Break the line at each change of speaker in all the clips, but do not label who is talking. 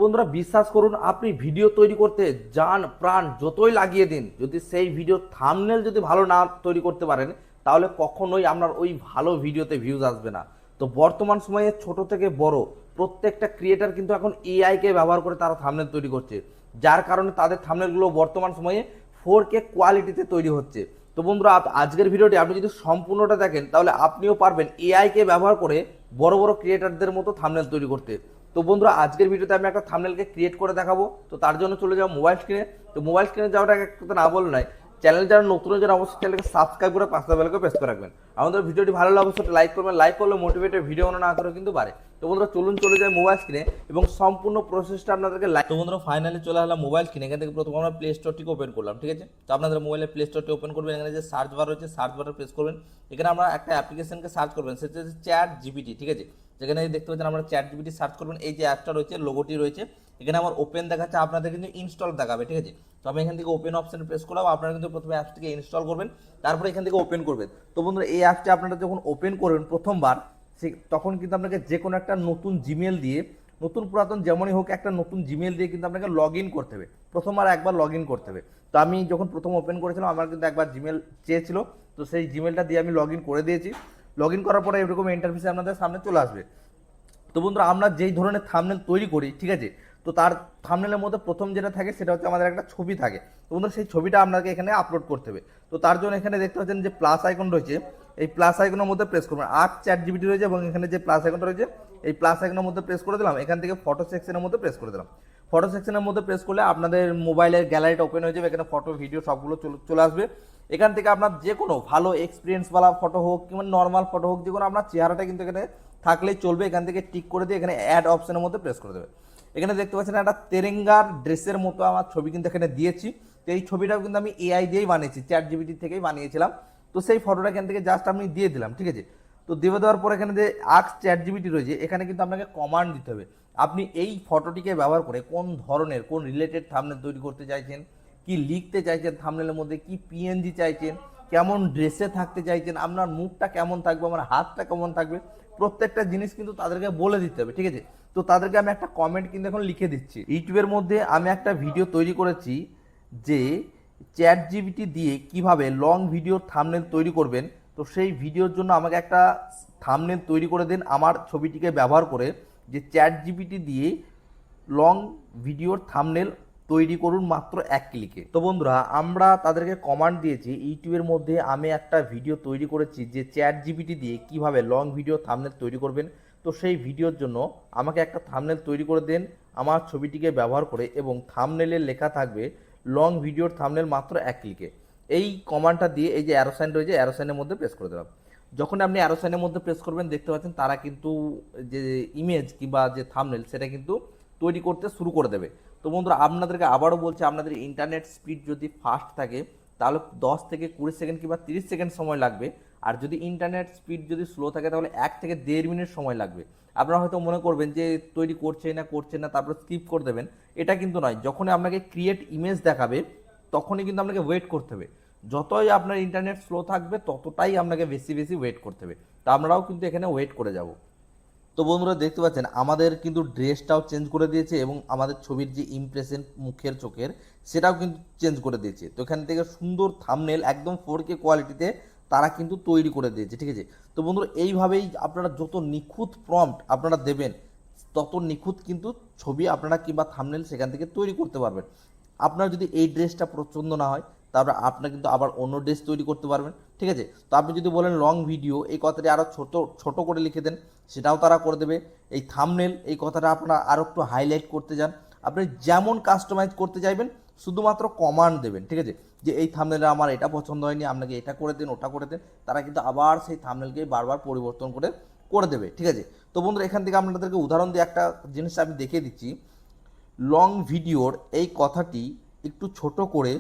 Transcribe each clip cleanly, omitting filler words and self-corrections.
বন্ধুরা বিশ্বাস করুন, আপনি ভিডিও তৈরি করতে জান প্রাণ যতই লাগিয়ে দিন, যদি সেই ভিডিও থাম্বনেল যদি ভালো না তৈরি করতে পারেন, তাহলে কখনোই আপনার ওই ভালো ভিডিওতে ভিউজ আসবে না। তো বর্তমান সময়ে ছোট থেকে বড় প্রত্যেকটা ক্রিয়েটার কিন্তু এখন এআইকে ব্যবহার করে তারা থাম্বনেল তৈরি করছে, যার কারণে তাদের থাম্বনেলগুলো বর্তমান সময়ে 4K কোয়ালিটিতে তৈরি হচ্ছে। তো বন্ধুরা, আজকের ভিডিওটি আপনি যদি সম্পূর্ণটা দেখেন, তাহলে আপনিও পারবেন এআইকে ব্যবহার করে বড় বড় ক্রিয়েটারদের মতো থাম্বনেল তৈরি করতে। তো বন্ধুরা, আজকের ভিডিওতে আমি একটা থাম্বনেলকে ক্রিয়েট করে দেখাবো। তো তার জন্য চলে যাও মোবাইল স্ক্রিনে। তো মোবাইল স্ক্রিনে যাওয়াটা একটা না বলে নয়, চ্যানেল যারা নতুন, যারা অবশ্যই চ্যানেলকে সাবস্ক্রাইব করে পাঁচটা বেলকে প্রেস করে রাখবেন। আমাদের ভিডিওটি ভালো লাগলে অবশ্যই লাইক করবেন। লাইক করলে মোটিভেটেড ভিডিও না করে কিন্তু পারে। তো বন্ধুরা, চলুন চলে যায় মোবাইল স্ক্রিনে এবং সম্পূর্ণ প্রসেসটা আপনাদেরকে লাইক। তো বন্ধুরা, ফাইনালি চলে আসলাম মোবাইল স্ক্রিনে। এখান থেকে প্রথম আমরা প্লে স্টোরটিকে ওপেন করলাম, ঠিক আছে। তো আপনাদের মোবাইলে প্লে স্টোরটি ওপেন করবেন। এখানে যে সার্চ বার রয়েছে, সার্চ বারে প্রেস করবেন। এখানে আমরা একটা অ্যাপ্লিকেশনকে সার্চ করবেন, সেটা হচ্ছে চ্যাট জিপিটি, ঠিক আছে। যেখানে দেখতে পাচ্ছেন আমরা চ্যাট জিপিটি সার্চ করবেন। এই যে অ্যাপটা রয়েছে, লোগোটি রয়েছে, এখানে আমার ওপেন দেখাচ্ছে, আপনাদের কিন্তু ইনস্টল দেখাবে, ঠিক আছে। তো আমি এখান থেকে ওপেন অপশানে প্রেস করলাম। আপনারা কিন্তু প্রথমে অ্যাপসটিকে ইনস্টল করবেন, তারপরে এখান থেকে ওপেন করবেন। তো বন্ধুরা, এই অ্যাপটি আপনারা যখন ওপেন করবেন প্রথমবার, তখন কিন্তু আপনাকে যে কোনো একটা নতুন জিমেল দিয়ে, নতুন পুরাতন যেমনই হোক, একটা নতুন জিমেল দিয়ে কিন্তু আপনাকে লগ ইন করতে হবে। প্রথমবার একবার লগ ইন করতে হবে। তো আমি যখন প্রথম ওপেন করেছিলাম, আমার কিন্তু একবার জিমেল চেয়েছিল, তো সেই জিমেলটা দিয়ে আমি লগ ইন করে দিয়েছি। লগ ইন করার পরে এরকম ইন্টারফেসে আপনাদের সামনে চলে আসবে। তো বন্ধুরা, আমরা যেই ধরনের থাম্বনেল তৈরি করি, ঠিক আছে, তো তার থাম্বনেলের মধ্যে প্রথম যেটা থাকে সেটা হচ্ছে আমাদের একটা ছবি থাকে। তো বন্ধুরা, সেই ছবিটা আপনাকে এখানে আপলোড করতে হবে। তো তার জন্য এখানে দেখতে পাচ্ছেন যে প্লাস আইকন রয়েছে, এই প্লাস আইকনের মধ্যে প্রেস করবেন। চ্যাট জিপিটি রয়েছে এবং এখানে যে প্লাস আইকনটা রয়েছে, এই প্লাস আইকনের মধ্যে প্রেস করে দিলাম। এখান থেকে ফটো সেকশনের মধ্যে প্রেস করে দিলাম। ফটো সেকশনের মধ্যে প্রেস করলে আপনাদের মোবাইলের গ্যালারিটা ওপেন হয়ে যাবে। এখানে ফটো ভিডিও সবগুলো চলে আসবে। এখান থেকে আপনার যে কোনো ভালো এক্সপিরিয়েন্সওয়ালা ফটো হোক কিংবা নর্মাল ফটো হোক, যে কোনো আপনার চেহারাটা কিন্তু এখানে থাকলেই চলবে। এখান থেকে টিক করে দিয়ে এখানে অ্যাড অপশনের মধ্যে প্রেস করে দেবে। এখানে দেখতে পাচ্ছেন একটা তেরেঙ্গার ড্রেসের মতো আমার ছবি কিন্তু এখানে দিয়েছি। তো এই ছবিটাও কিন্তু আমি এআই দিয়েই বানিয়েছি, চ্যাট জিপিটি থেকেই বানিয়েছিলাম। তো সেই ফটোটা এখান থেকে জাস্ট আমি দিয়ে দিলাম, ঠিক আছে। তো দিয়ে দেওয়ার পর এখানে যে আস্ক চ্যাট জিপিটি রয়েছে, এখানে কিন্তু আপনাকে কমান্ড দিতে হবে। আপনি এই ফটোটিকে ব্যবহার করে কোন ধরনের, কোন রিলেটেড থাম্বনেল তৈরি করতে চাইছেন, কি লিখতে চাইছেন থাম্বনেলের মধ্যে, কি পিএনজি চাইছেন, কেমন ড্রেসে থাকতে চাইছেন, আপনার মুখটা কেমন থাকবে, আমার হাতটা কেমন থাকবে, প্রত্যেকটা জিনিস কিন্তু তাদেরকে বলে দিতে হবে, ঠিক আছে। তো তাদেরকে আমি একটা কমেন্ট কিন্তু এখন লিখে দিচ্ছি। ইউটিউবের মধ্যে আমি একটা ভিডিও তৈরি করেছি যে চ্যাট জিপিটি দিয়ে কিভাবে লং ভিডিও থাম্বনেল তৈরি করবেন। তো সেই ভিডিওর জন্য আমাকে একটা থাম্বনেল তৈরি করে দিন আমার ছবিটিকে ব্যবহার করে, যে চ্যাট জিপিটি দিয়ে লং ভিডিওর থাম্বনেল তৈরি করুন মাত্র 1 ক্লিকে। তো বন্ধুরা, আমরা তাদেরকে কমান্ড দিয়েছি, ইউটিউবের মধ্যে আমি একটা ভিডিও তৈরি করেছি যে চ্যাট জিপিটি দিয়ে কিভাবে লং ভিডিও থাম্বনেল তৈরি করবেন। তো সেই ভিডিওর জন্য আমাকে একটা থাম্বনেল তৈরি করে দেন আমার ছবিটিকে ব্যবহার করে, এবং থাম্বনেলে লেখা থাকবে লং ভিডিওর থাম্বনেল মাত্র 1 ক্লিকে। এই কমান্ডটা দিয়ে এই যে অ্যারো সাইন রয়েছে, অ্যারো সাইনের মধ্যে প্রেস করে দিলাম। যখন আপনি অ্যারো সাইনের মধ্যে প্রেস করবেন, দেখতে পাচ্ছেন তারা কিন্তু যে ইমেজ কিংবা যে থাম্বনেল সেটা কিন্তু তৈরি করতে শুরু করে দেবে। তো বন্ধুরা, আপনাদেরকে আবারও বলছি, আপনাদের ইন্টারনেট স্পিড যদি ফাস্ট থাকে, তাহলে 10 থেকে 20 সেকেন্ড কিংবা 30 সেকেন্ড সময় লাগবে। আর যদি ইন্টারনেট স্পিড যদি স্লো থাকে, তাহলে 1 থেকে 1.5 মিনিট সময় লাগবে। আপনারা হয়তো মনে করবেন যে তৈরি করছে না তারপর স্কিপ করে দেবেন। এটা কিন্তু নয়, যখনই আপনাকে ক্রিয়েট ইমেজ দেখাবে তখনই কিন্তু আপনাকে ওয়েট করতে হবে। যতই আপনার ইন্টারনেট স্লো থাকবে, ততটাই আপনাকে বেশি বেশি ওয়েট করতে হবে। তা আমরাও কিন্তু এখানে ওয়েট করে যাব। তো বন্ধুরা, দেখতে পাচ্ছেন আমাদের কিন্তু ড্রেসটাও চেঞ্জ করে দিয়েছে এবং আমাদের ছবির যে ইমপ্রেশন মুখের চোখের, সেটাও কিন্তু চেঞ্জ করে দিয়েছে। তো এখান থেকে সুন্দর থাম্বনেল একদম 4K কোয়ালিটিতে তারা কিন্তু তৈরি করে দিয়েছে, ঠিক আছে। তো বন্ধুরা, এইভাবেই আপনারা যত নিখুঁত প্রম্পট আপনারা দেবেন, তত নিখুঁত কিন্তু ছবি আপনারা কিংবা থাম্বনেল সেখান থেকে তৈরি করতে পারবেন। আপনার যদি এই ড্রেসটা পছন্দ না হয়, তারপর আপনার কিন্তু আবার অন্য ড্রেস তৈরি করতে পারবেন, ঠিক আছে। তো আপনি যদি বলেন লং ভিডিও, এই কথাটি আরও ছোট ছোট করে লিখে দেন, সেটাও তারা করে দেবে। এই থাম্বনেল, এই কথাটা আপনারা আরও একটু হাইলাইট করতে যান, আপনি যেমন কাস্টমাইজ করতে চাইবেন শুধুমাত্র কমান্ড দেবেন, ঠিক আছে। যে এই থাম্বনেলে আমার এটা পছন্দ হয়নি, আপনাকে এটা করে দেন, ওটা করে দেন, তারা কিন্তু আবার সেই থাম্বনেলকে বারবার পরিবর্তন করে করে দেবে, ঠিক আছে। তো বন্ধুরা, এখান থেকে আপনাদেরকে উদাহরণ দিয়ে একটা জিনিস আমি দেখিয়ে দিচ্ছি। লং ভিডিওর এই কথাটি একটু ছোট করে,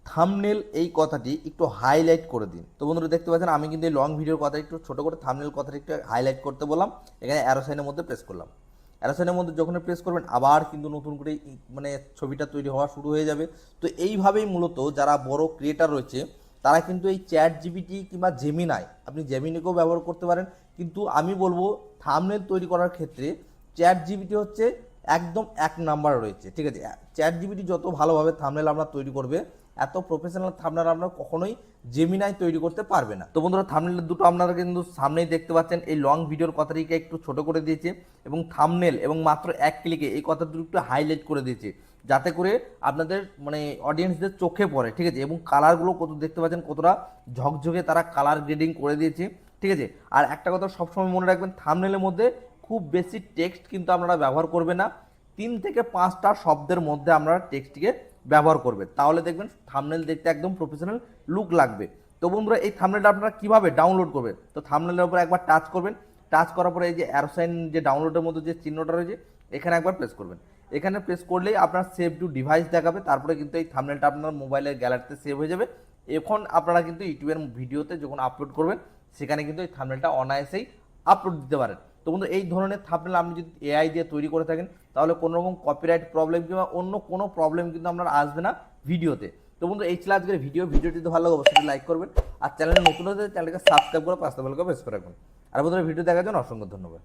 থাম্বনেল এই কথাটি একটু হাইলাইট করে দিন। তো বন্ধুরা, দেখতে পাচ্ছেন আমি কিন্তু এই লং ভিডিওর কথা একটু ছোট করে, থাম্বনেল কথাটা একটু হাইলাইট করতে বললাম। এখানে অ্যারো সাইনের মধ্যে প্রেস করলাম। অ্যারো সাইনের মধ্যে যখন প্রেস করবেন, আবার কিন্তু নতুন করে মানে ছবিটা তৈরি হওয়া শুরু হয়ে যাবে। তো এইভাবেই মূলত যারা বড় ক্রিয়েটার রয়েছে, তারা কিন্তু এই চ্যাট জিপিটি কিংবা জেমিনাই, আপনি জেমিনিকেও ব্যবহার করতে পারেন, কিন্তু আমি বলবো থাম্বনেল তৈরি করার ক্ষেত্রে চ্যাট জিপিটি হচ্ছে একদম এক নাম্বার রয়েছে, ঠিক আছে। চ্যাট জিপিটি যত ভালোভাবে থাম্বনেল আপনার তৈরি করবে, এত প্রফেশনাল থাম্বনেল আপনার কখনোই জেমিনাই তৈরি করতে পারবে না। তো বন্ধুরা, থাম্বনেল দুটো আপনারা কিন্তু সামনেই দেখতে পাচ্ছেন, এই লং ভিডিওর কথাটিকে একটু ছোট করে দিয়েছে এবং থাম্বনেল এবং মাত্র এক ক্লিকে এই কথা দুটো একটু হাইলাইট করে দিয়েছে, যাতে করে আপনাদের মানে অডিয়েন্সদের চোখে পড়ে, ঠিক আছে। এবং কালারগুলো কত দেখতে পাচ্ছেন, কতটা ঝকঝকে তারা কালার গ্রেডিং করে দিয়েছে, ঠিক আছে। আর একটা কথা সবসময় মনে রাখবেন, থাম্বনেলের মধ্যে খুব বেশি টেক্সট কিন্তু আপনারা ব্যবহার করবেন না, 3 থেকে 5টা শব্দের মধ্যে আপনারা টেক্সটটিকে ব্যবহার করবেন, তাহলে দেখবেন থাম্বনেল দেখতে একদম প্রফেশনাল লুক লাগবে। তো বন্ধুরা, এই থাম্বনেলটা আপনারা কীভাবে ডাউনলোড করবেন, তো থাম্বনেলের উপর একবার টাচ করবেন, টাচ করার পরে এই যে অ্যারো সাইন যে ডাউনলোডের মধ্যে যে চিহ্নটা রয়েছে এখানে একবার প্রেস করবেন। এখানে প্রেস করলেই আপনার সেভ টু ডিভাইস দেখাবে, তারপরে কিন্তু এই থাম্বনেলটা আপনার মোবাইলের গ্যালারিতে সেভ হয়ে যাবে। এখন আপনারা কিন্তু ইউটিউবের ভিডিওতে যখন আপলোড করবেন সেখানে কিন্তু এই থাম্বনেলটা অনায়াসেই আপলোড দিতে পারেন। তো বন্ধু, এই ধরনের থাম্বনেল আপনি যদি এআই দিয়ে তৈরি করে থাকেন তাহলে কোনো রকম কপিরাইট প্রবলেম কিংবা অন্য কোনো প্রবলেম কিন্তু আপনার আসবে না ভিডিওতে। তো বন্ধু, এই ছিল আজকের ভিডিওটি যদি ভালো লাগে অবশ্যই লাইক করবেন, আর চ্যানেলে নতুন হলে চ্যানেলকে সাবস্ক্রাইব করে পাশে বেল আইকনটা প্রেস করে রাখবেন। আর বন্ধুরা, ভিডিও দেখার জন্য অসংখ্য ধন্যবাদ।